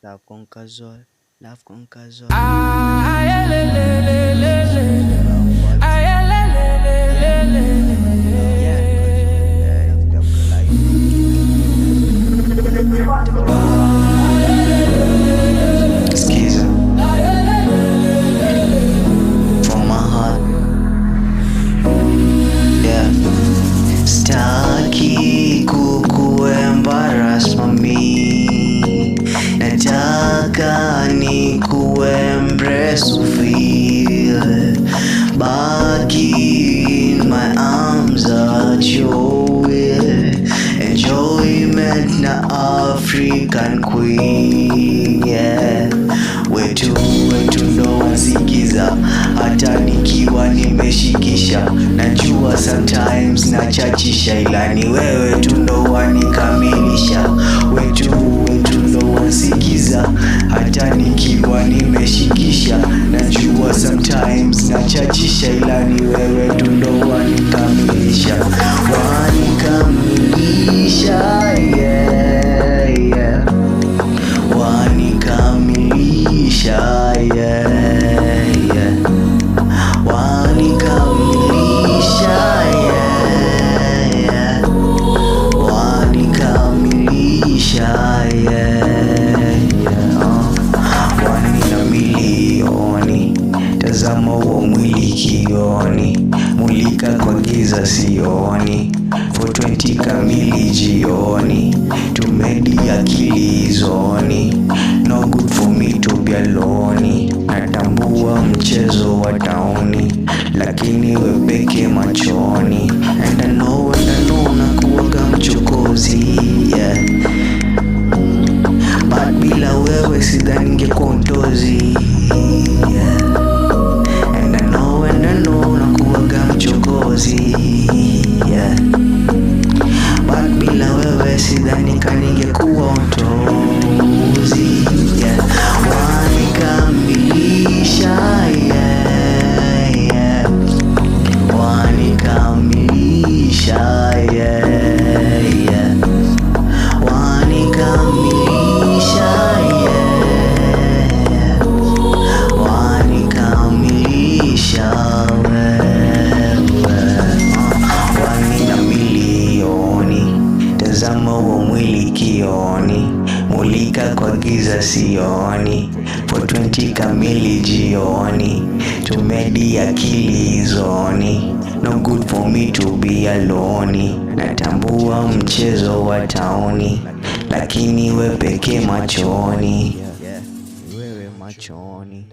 Love conquers all. Love conquers all. Skiza from my heart. Yeah. Staki kukuembarrass mami, nataka ni kuembrace ufeel. Baki in my arms at your will. Enjoyment na African queen, yeah. Wetu ndo wasikiza, hata nikiwa nimeshikisha. Najua sometimes nachachisha, ila ni wewe tu ndo wanikamilisha. Wetu ndo wasikiza, hata nikiwa nimeshikisha. Najua sometimes nachachisha, ila ni wewe tu ndo wanikamilisha. Wanikamilisha, yeah, yeah. Wanikamilisha, yeah, yeah. Wanikamilisha, yeah, yeah. Wanikamilisha, yeah, yeah. Wanina milioni, tazama wa mwili kioni, mulika kwa giza sioni, 420 kamili jioni, tumedi akili zoni. No good for me to be alone. Natambua mchezo wa tauni, lakini we peke machoni. And I know nakuwaga mchokozi, yeah. But bila wewe sidhani ningekuwa mtozi, yeah. And I know nakuwaga mchokozi, yeah. But bila wewe sidhani kaningekuwa mtozi, yeah. Wanikamilisha, yeah, yeah. Wanikamilisha, yeah, yeah. Wanikamilisha, yeah, yeah. Wanikamilisha, wewe. Wanina milioni, tazama wa mwili kioni, mulika kwa giza sioni, 420 kamili jioni, tumedi akili zoni. No good for me to be alone. Natambua mchezo wa tauni, lakini we peke machoni, wewe machoni.